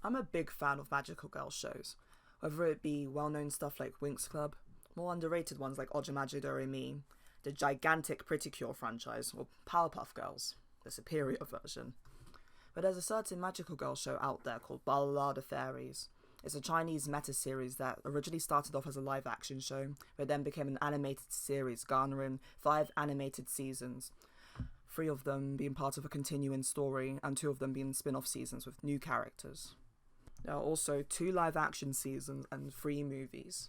I'm a big fan of magical girl shows, whether it be well-known stuff like Winx Club, more underrated ones like Ojamaji Doremi, the gigantic Pretty Cure franchise, or Powerpuff Girls, the superior version. But there's a certain magical girl show out there called Bala the Fairies. It's a Chinese meta-series that originally started off as a live-action show, but then became an animated series garnering 5 animated seasons, 3 of them being part of a continuing story, and 2 of them being spin-off seasons with new characters. There are also 2 live-action seasons and 3 movies.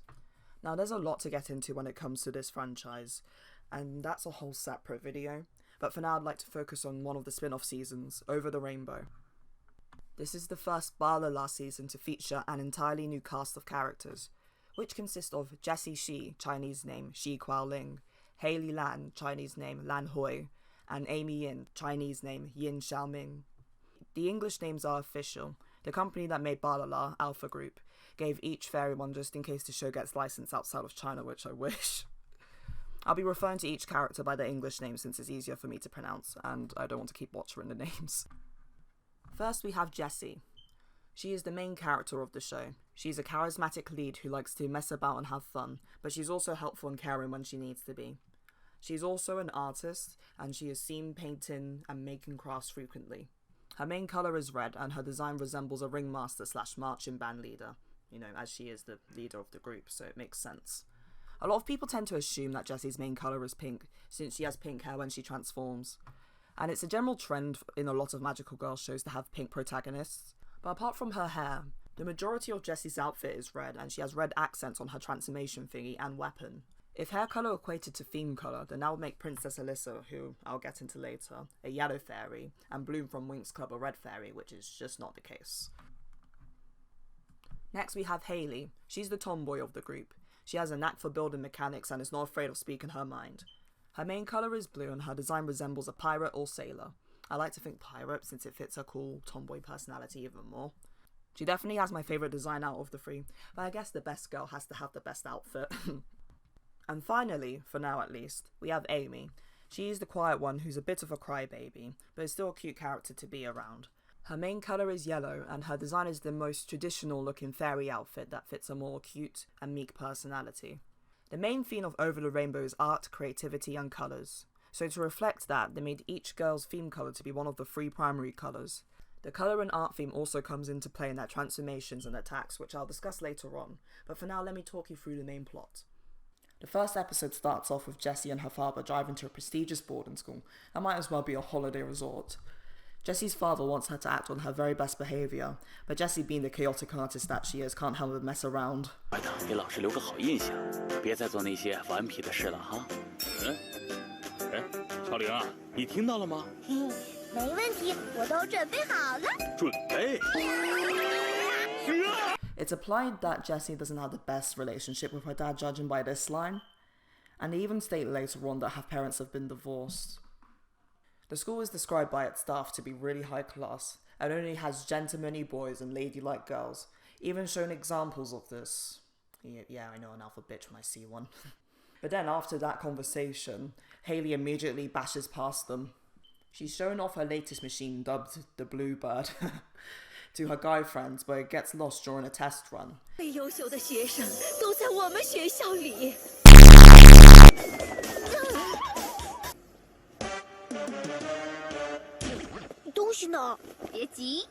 Now there's a lot to get into when it comes to this franchise, and that's a whole separate video, but for now I'd like to focus on one of the spin-off seasons, Over the Rainbow. This is the first Balala season to feature an entirely new cast of characters, which consist of Jessie Shi, Chinese name Shi Kuaoling, Hailey Lan, Chinese name Lan Hui, and Amy Yin, Chinese name Yin Xiaoming. The English names are official. The company that made Balala, Alpha Group, gave each fairy one just in case the show gets licensed outside of China, which I wish. I'll be referring to each character by their English name since it's easier for me to pronounce, and I don't want to keep butchering the names. First we have Jessie. She is the main character of the show. She's a charismatic lead who likes to mess about and have fun, but she's also helpful and caring when she needs to be. She's also an artist, and she is seen painting and making crafts frequently. Her main colour is red, and her design resembles a ringmaster / marching band leader, as she is the leader of the group, so it makes sense. A lot of people tend to assume that Jessie's main colour is pink, since she has pink hair when she transforms. And it's a general trend in a lot of magical girl shows to have pink protagonists. But apart from her hair, the majority of Jessie's outfit is red, and she has red accents on her transformation thingy and weapon. If hair colour equated to theme colour, then that would make Princess Alyssa, who I'll get into later, a yellow fairy, and Bloom from Winx Club a red fairy, which is just not the case. Next we have Hailey. She's the tomboy of the group. She has a knack for building mechanics and is not afraid of speaking her mind. Her main colour is blue and her design resembles a pirate or sailor. I like to think pirate since it fits her cool tomboy personality even more. She definitely has my favourite design out of the 3, but I guess the best girl has to have the best outfit. And finally, for now at least, we have Amy. She is the quiet one who's a bit of a crybaby, but is still a cute character to be around. Her main colour is yellow, and her design is the most traditional looking fairy outfit that fits a more cute and meek personality. The main theme of Over the Rainbow is art, creativity and colours. So to reflect that, they made each girl's theme colour to be one of the 3 primary colours. The colour and art theme also comes into play in their transformations and attacks, which I'll discuss later on, but for now let me talk you through the main plot. The first episode starts off with Jessie and her father driving to a prestigious boarding school that might as well be a holiday resort. Jessie's father wants her to act on her very best behaviour, but Jessie, being the chaotic artist that she is, can't help but mess around. 给老师留个好印象，别再做那些顽皮的事了哈。超玲啊，你听到了吗？没问题，我都准备好了。准备。It's implied that Jessie doesn't have the best relationship with her dad, judging by this line, and they even state later on that her parents have been divorced. The school is described by its staff to be really high class, and only has gentlemanly boys and ladylike girls, even showing examples of this. Yeah, I know an alpha bitch when I see one. But then after that conversation, Hailey immediately bashes past them. She's showing off her latest machine, dubbed the Bluebird, to her guy friends, but it gets lost during a test run. 最优秀的学生都在我们学校里。东西呢？别急。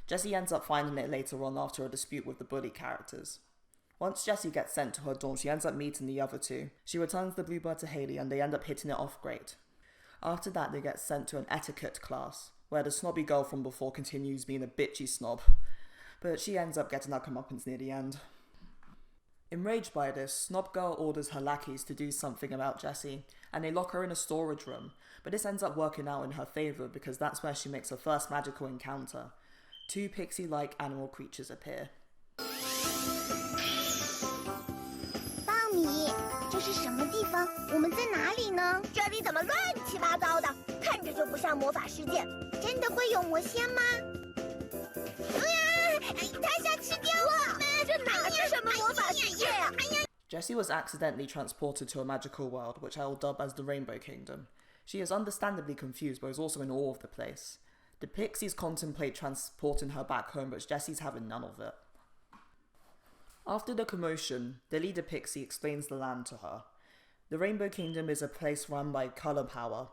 Jessie ends up finding it later on after a dispute with the bully characters. Once Jessie gets sent to her dorm, she ends up meeting the other 2. She returns the Bluebird to Hailey and they end up hitting it off great. After that, they get sent to an etiquette class, where the snobby girl from before continues being a bitchy snob, but she ends up getting her comeuppance near the end. Enraged by this, Snob Girl orders her lackeys to do something about Jessie, and they lock her in a storage room, but this ends up working out in her favour because that's where she makes her first magical encounter. 2 pixie-like animal creatures appear. 苞米，这是什么地方？我们在哪里呢？这里怎么乱七八糟的？看着就不像魔法世界。真的会有魔仙吗？他想吃掉我们！这哪是什么魔法世界呀？Jessie was accidentally transported to a magical world, which I will dub as the Rainbow Kingdom. She is understandably confused, but is also in awe of the place. The Pixies contemplate transporting her back home, but Jessie's having none of it. After the commotion, the leader Pixie explains the land to her. The Rainbow Kingdom is a place run by color power,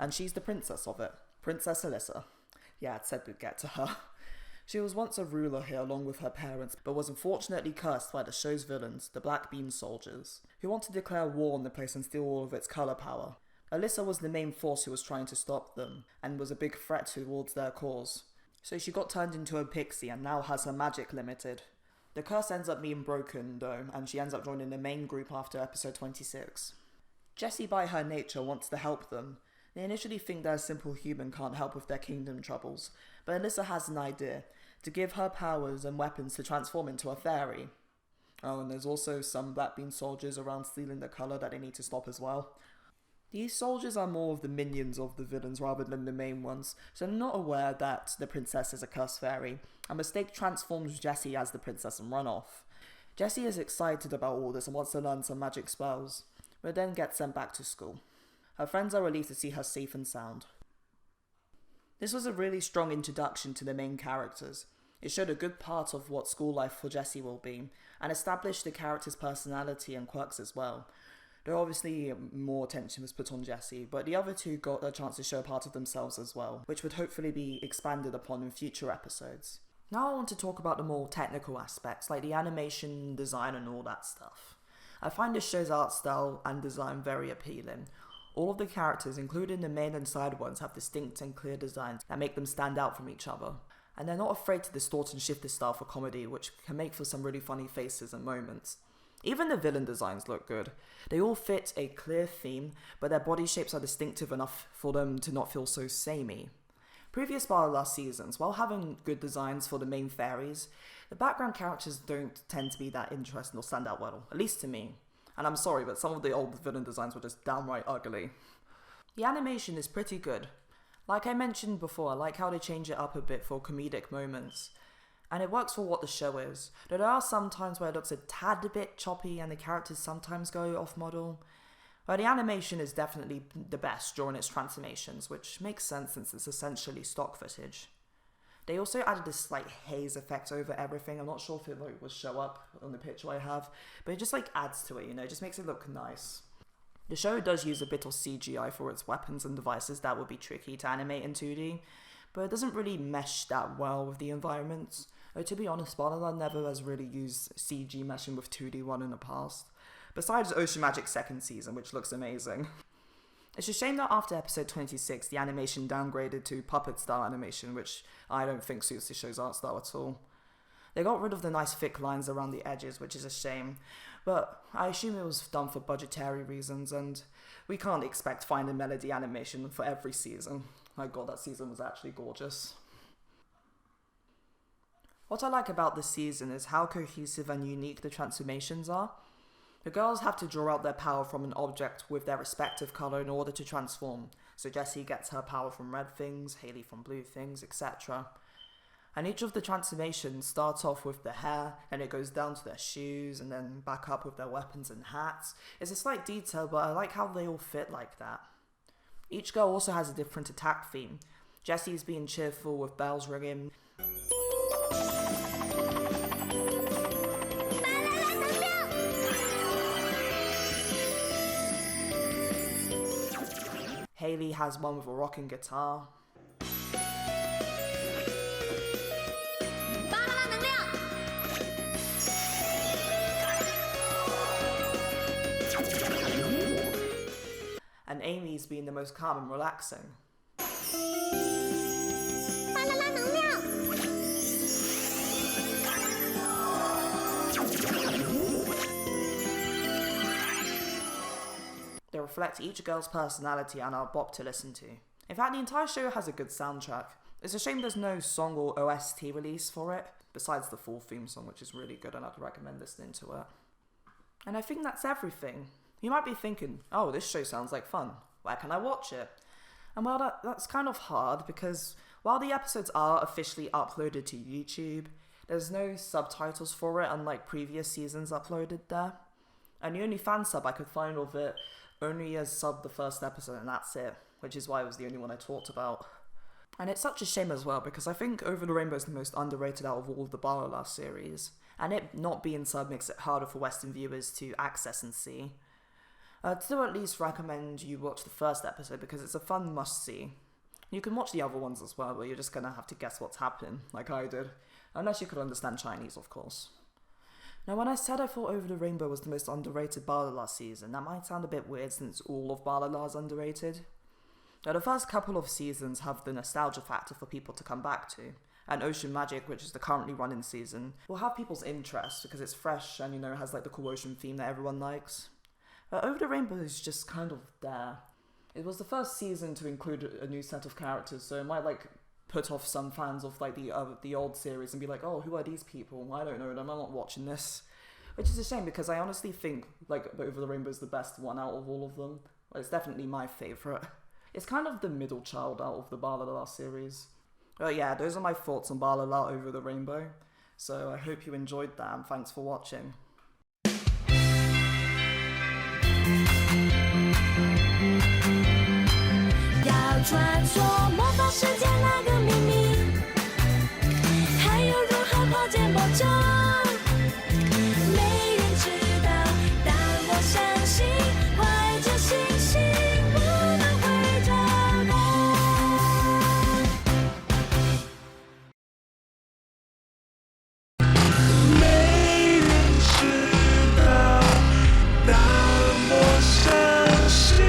and she's the princess of it, Princess Alyssa. Yeah, it said we'd get to her. She was once a ruler here along with her parents, but was unfortunately cursed by the show's villains, the Black Bean Soldiers, who want to declare war on the place and steal all of its color power. Alyssa was the main force who was trying to stop them, and was a big threat towards their cause. So she got turned into a pixie and now has her magic limited. The curse ends up being broken though, and she ends up joining the main group after episode 26. Jessie by her nature wants to help them. They initially think that a simple human can't help with their kingdom troubles, but Alyssa has an idea, to give her powers and weapons to transform into a fairy. Oh, and there's also some Black Bean Soldiers around stealing the colour that they need to stop as well. These soldiers are more of the minions of the villains rather than the main ones, so they're not aware that the princess is a cursed fairy. A mistake transforms Jessie as the princess and run off. Jessie is excited about all this and wants to learn some magic spells, but then gets sent back to school. Her friends are relieved to see her safe and sound. This was a really strong introduction to the main characters. It showed a good part of what school life for Jessie will be, and established the character's personality and quirks as well. Though obviously more attention was put on Jessie, but the other two got a chance to show a part of themselves as well, which would hopefully be expanded upon in future episodes. Now I want to talk about the more technical aspects, like the animation, design and all that stuff. I find this show's art style and design very appealing. All of the characters, including the main and side ones, have distinct and clear designs that make them stand out from each other. And they're not afraid to distort and shift the style for comedy, which can make for some really funny faces and moments. Even the villain designs look good. They all fit a clear theme, but their body shapes are distinctive enough for them to not feel so samey. Previous Barla seasons, while having good designs for the main fairies, the background characters don't tend to be that interesting or stand out well, at least to me. And I'm sorry, but some of the old villain designs were just downright ugly. The animation is pretty good. Like I mentioned before, I like how they change it up a bit for comedic moments. And it works for what the show is, though there are some times where it looks a tad bit choppy and the characters sometimes go off model. But the animation is definitely the best during its transformations, which makes sense since it's essentially stock footage. They also added this slight haze effect over everything. I'm not sure if it will show up on the picture I have, but it just adds to it, it just makes it look nice. The show does use a bit of CGI for its weapons and devices that would be tricky to animate in 2D, but it doesn't really mesh that well with the environments. To be honest, Bannerlord never has really used CG meshing with 2D one in the past, besides Ocean Magic 2nd season, which looks amazing. It's a shame that after episode 26, the animation downgraded to puppet-style animation, which I don't think suits the show's art style at all. They got rid of the nice thick lines around the edges, which is a shame, but I assume it was done for budgetary reasons, and we can't expect Find a Melody animation for every season. My god, that season was actually gorgeous. What I like about this season is how cohesive and unique the transformations are. The girls have to draw out their power from an object with their respective colour in order to transform. So Jessie gets her power from red things, Hailey from blue things, etc. And each of the transformations starts off with the hair, and it goes down to their shoes, and then back up with their weapons and hats. It's a slight detail, but I like how they all fit like that. Each girl also has a different attack theme. Jessie's being cheerful with bells ringing. Hailey has one with a rocking guitar. And Amy's being the most calm and relaxing. They reflect each girl's personality and are a bop to listen to. In fact, the entire show has a good soundtrack. It's a shame there's no song or OST release for it, besides the full theme song, which is really good and I'd recommend listening to it. And I think that's everything. You might be thinking, oh, this show sounds like fun. Where can I watch it? And well, that's kind of hard because while the episodes are officially uploaded to YouTube, there's no subtitles for it unlike previous seasons uploaded there. And the only fan sub I could find of it only has subbed the first episode and that's it, which is why it was the only one I talked about. And it's such a shame as well, because I think Over the Rainbow is the most underrated out of all of the Balala series, and it not being sub makes it harder for Western viewers to access and see. I'd still at least recommend you watch the first episode because it's a fun must-see. You can watch the other ones as well, but you're just gonna have to guess what's happening, like I did. Unless you could understand Chinese, of course. Now, when I said I thought Over the Rainbow was the most underrated Balala season, that might sound a bit weird since all of Balala is underrated. Now, the first couple of seasons have the nostalgia factor for people to come back to, and Ocean Magic, which is the currently running season, will have people's interest because it's fresh and, has like the cool ocean theme that everyone likes. But Over the Rainbow is just kind of there. It was the first season to include a new set of characters, so it might put off some fans of the old series and be like, oh, who are these people? I don't know them, I'm not watching this. Which is a shame because I honestly think Over the Rainbow is the best one out of all of them. It's definitely my favourite. It's kind of the middle child out of the Balala series. But yeah, those are my thoughts on Balala Over the Rainbow. So I hope you enjoyed that and thanks for watching. 要穿梭。